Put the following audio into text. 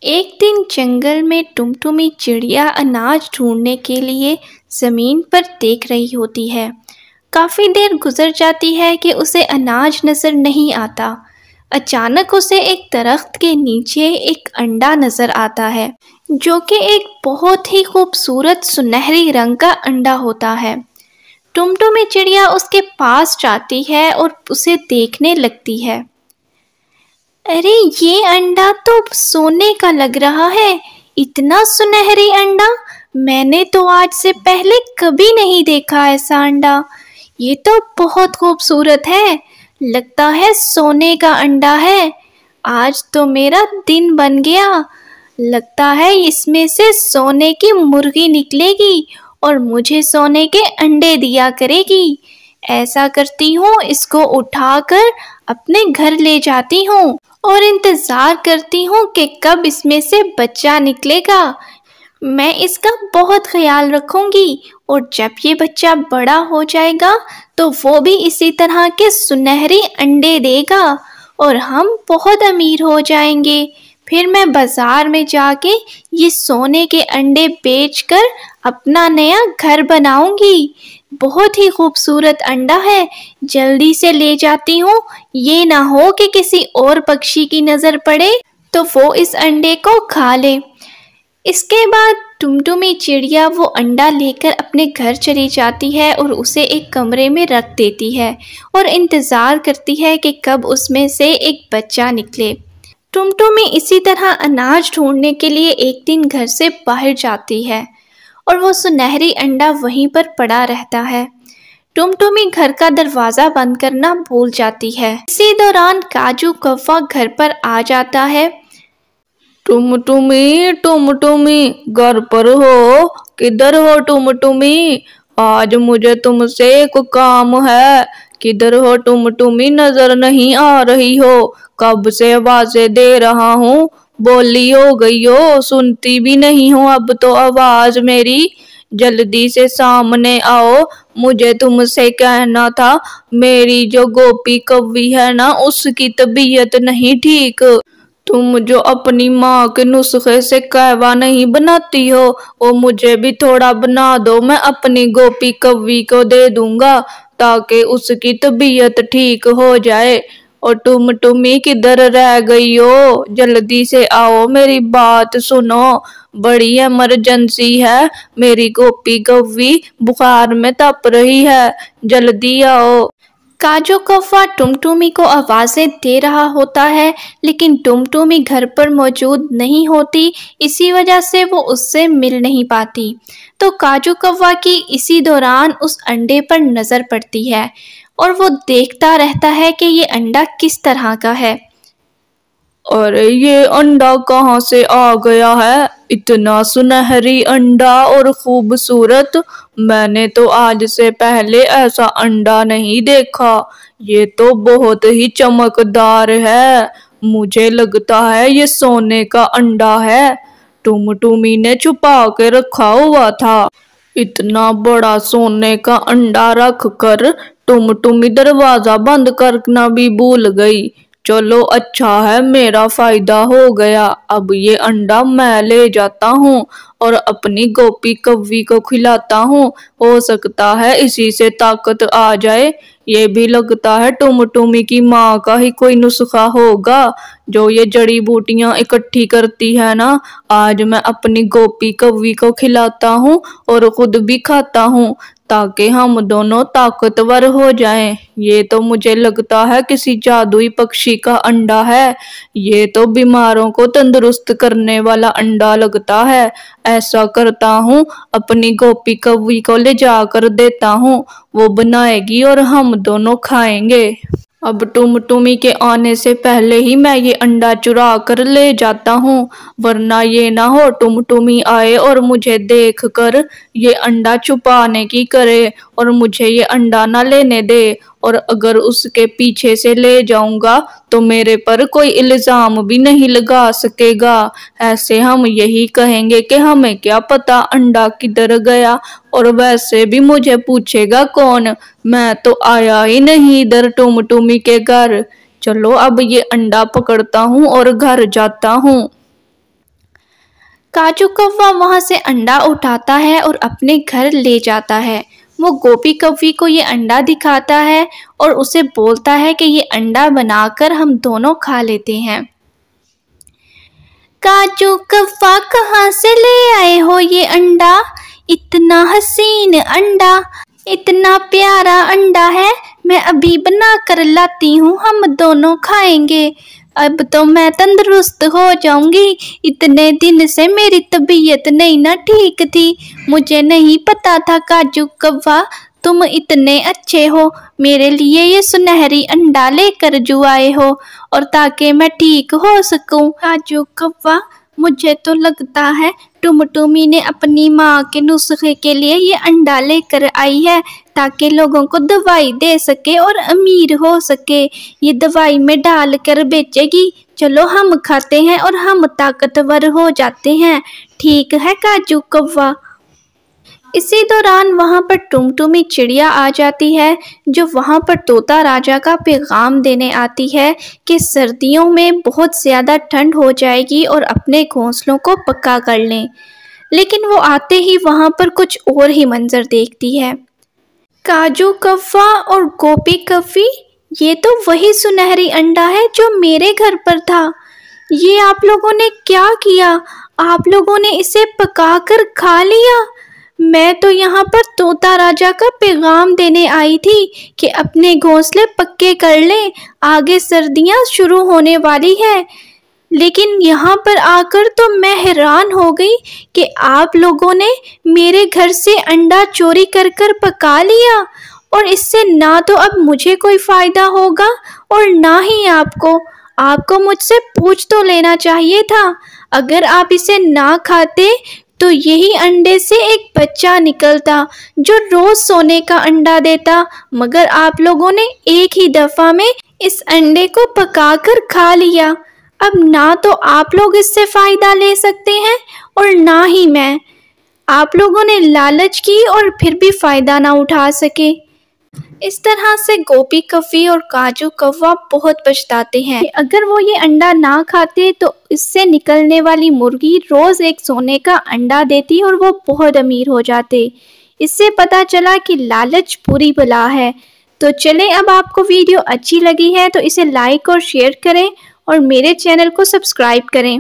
एक दिन जंगल में टुमटुमी चिड़िया अनाज ढूंढने के लिए ज़मीन पर देख रही होती है। काफ़ी देर गुजर जाती है कि उसे अनाज नज़र नहीं आता। अचानक उसे एक दरख्त के नीचे एक अंडा नज़र आता है, जो कि एक बहुत ही खूबसूरत सुनहरी रंग का अंडा होता है। टुमटुमी चिड़िया उसके पास जाती है और उसे देखने लगती है। अरे ये अंडा तो सोने का लग रहा है। इतना सुनहरी अंडा मैंने तो आज से पहले कभी नहीं देखा ऐसा अंडा। ये तो बहुत खूबसूरत है, लगता है सोने का अंडा है। आज तो मेरा दिन बन गया। लगता है इसमें से सोने की मुर्गी निकलेगी और मुझे सोने के अंडे दिया करेगी। ऐसा करती हूँ, इसको उठाकर अपने घर ले जाती हूँ और इंतज़ार करती हूँ कि कब इसमें से बच्चा निकलेगा। मैं इसका बहुत ख्याल रखूँगी और जब ये बच्चा बड़ा हो जाएगा तो वो भी इसी तरह के सुनहरे अंडे देगा और हम बहुत अमीर हो जाएंगे। फिर मैं बाज़ार में जाके ये सोने के अंडे बेचकर अपना नया घर बनाऊंगी। बहुत ही खूबसूरत अंडा है, जल्दी से ले जाती हूँ। ये ना हो कि किसी और पक्षी की नज़र पड़े तो वो इस अंडे को खा ले। इसके बाद टुमटुमी चिड़िया वो अंडा लेकर अपने घर चली जाती है और उसे एक कमरे में रख देती है और इंतज़ार करती है कि कब उसमें से एक बच्चा निकले। टुमटुमी इसी तरह अनाज ढूंढने के लिए एक दिन घर से बाहर जाती है और वो सुनहरी अंडा वहीं पर पड़ा रहता है। टुमटुमी घर का दरवाज़ा बंद करना भूल जाती है। इसी दौरान काजू कौवा घर पर आ जाता है। टुमटुमी टुमटुमी घर पर हो? किधर हो टुमटुमी? आज मुझे तुमसे एक काम है। किधर हो टुमटुमी? नजर नहीं आ रही हो। कब से आवाजें दे रहा हूँ, बोली हो गई हो, सुनती भी नहीं हो अब तो आवाज मेरी। जल्दी से सामने आओ, मुझे तुमसे कहना था। मेरी जो गोपी कव्वी है ना, उसकी तबीयत नहीं ठीक। तुम जो अपनी माँ के नुस्खे से कहवा नहीं बनाती हो, वो मुझे भी थोड़ा बना दो। मैं अपनी गोपी कव्वी को दे दूंगा ताकि उसकी तबीयत ठीक हो जाए। और टुमटुमी किधर रह गई हो? जल्दी से आओ, मेरी बात सुनो। बड़ी इमरजेंसी है, मेरी गोपी कव्वी बुखार में तप रही है। जल्दी आओ। काजू कौवा टुमटुमी को आवाज़ें दे रहा होता है, लेकिन टुमटुमी घर पर मौजूद नहीं होती। इसी वजह से वो उससे मिल नहीं पाती। तो काजू कौवा की इसी दौरान उस अंडे पर नज़र पड़ती है और वो देखता रहता है कि ये अंडा किस तरह का है। अरे ये अंडा कहाँ से आ गया है? इतना सुनहरी अंडा और खूबसूरत। मैंने तो आज से पहले ऐसा अंडा नहीं देखा। ये तो बहुत ही चमकदार है। मुझे लगता है ये सोने का अंडा है। टुमटुमी ने छुपा के रखा हुआ था। इतना बड़ा सोने का अंडा रख कर टुमटुमी दरवाजा बंद करना भी भूल गई। चलो अच्छा है, मेरा फायदा हो गया। अब ये अंडा मैं ले जाता हूँ और अपनी गोपी कव्वी को खिलाता हूँ। हो सकता है इसी से ताकत आ जाए। ये भी लगता है टुमटुमी की माँ का ही कोई नुस्खा होगा, जो ये जड़ी बूटियां इकट्ठी करती है ना। आज मैं अपनी गोपी कव्वी को खिलाता हूँ और खुद भी खाता हूँ ताकि हम दोनों ताकतवर हो जाएं। ये तो मुझे लगता है किसी जादुई पक्षी का अंडा है। ये तो बीमारों को तंदुरुस्त करने वाला अंडा लगता है। ऐसा करता हूँ, अपनी गोपी कव्वी को ले जाकर देता हूँ, वो बनाएगी और हम दोनों खाएंगे। अब टुमटुमी के आने से पहले ही मैं ये अंडा चुरा कर ले जाता हूँ, वरना ये ना हो टुमटुमी आए और मुझे देख कर ये अंडा छुपाने की करे और मुझे ये अंडा ना लेने दे। और अगर उसके पीछे से ले जाऊंगा तो मेरे पर कोई इल्जाम भी नहीं लगा सकेगा। ऐसे हम यही कहेंगे कि हमें क्या पता अंडा किधर गया, और वैसे भी मुझे पूछेगा कौन? मैं तो आया ही नहीं इधर टुमटुमी के घर। चलो अब ये अंडा पकड़ता हूँ और घर जाता हूँ। काजू कौवा वहाँ से अंडा उठाता है और अपने घर ले जाता है। वो गोपी कौवी को ये अंडा दिखाता है और उसे बोलता है कि ये अंडा बनाकर हम दोनों खा लेते हैं। काजू कौवा कहाँ से ले आए हो ये अंडा? इतना हसीन अंडा, इतना प्यारा अंडा है, मैं अभी बना कर लाती हूँ, हम दोनों खाएंगे। अब तो मैं तंदुरुस्त हो जाऊंगी। इतने दिन से मेरी तबीयत नहीं ना ठीक थी। मुझे नहीं पता था काजू कौवा तुम इतने अच्छे हो, मेरे लिए ये सुनहरी अंडा लेकर जो आए हो और ताकि मैं ठीक हो सकूं। काजू कौवा, मुझे तो लगता है टुमटुमी ने अपनी माँ के नुस्खे के लिए ये अंडा लेकर आई है ताकि लोगों को दवाई दे सके और अमीर हो सके। ये दवाई में डाल कर बेचेगी। चलो हम खाते हैं और हम ताकतवर हो जाते हैं। ठीक है काजू कौवा। इसी दौरान वहाँ पर टुमटुमी चिड़िया आ जाती है, जो वहाँ पर तोता राजा का पैगाम देने आती है कि सर्दियों में बहुत ज़्यादा ठंड हो जाएगी और अपने घोंसलों को पक्का कर लें। लेकिन वो आते ही वहाँ पर कुछ और ही मंजर देखती है। काजू कौवा और गोपी कौवी, ये तो वही सुनहरी अंडा है जो मेरे घर पर था। ये आप लोगों ने क्या किया? आप लोगों ने इसे पकाकर खा लिया। मैं तो यहाँ पर तोता राजा का पैगाम देने आई थी कि अपने घोंसले पक्के कर लें, आगे सर्दियाँ शुरू होने वाली है। लेकिन यहाँ पर आकर तो मैं हैरान हो गई कि आप लोगों ने मेरे घर से अंडा चोरी कर कर पका लिया और इससे ना तो अब मुझे कोई फ़ायदा होगा और ना ही आपको। आपको मुझसे पूछ तो लेना चाहिए था। अगर आप इसे ना खाते तो यही अंडे से एक बच्चा निकलता जो रोज सोने का अंडा देता, मगर आप लोगों ने एक ही दफ़ा में इस अंडे को पकाकर खा लिया। अब ना तो आप लोग इससे फ़ायदा ले सकते हैं और ना ही मैं। आप लोगों ने लालच की और फिर भी फ़ायदा ना उठा सके। इस तरह से गोपी कौवी और काजू कौवा बहुत पछताते हैं। अगर वो ये अंडा ना खाते तो इससे निकलने वाली मुर्गी रोज़ एक सोने का अंडा देती और वो बहुत अमीर हो जाते। इससे पता चला कि लालच बुरी बला है। तो चलें, अब आपको वीडियो अच्छी लगी है तो इसे लाइक और शेयर करें और मेरे चैनल को सब्सक्राइब करें।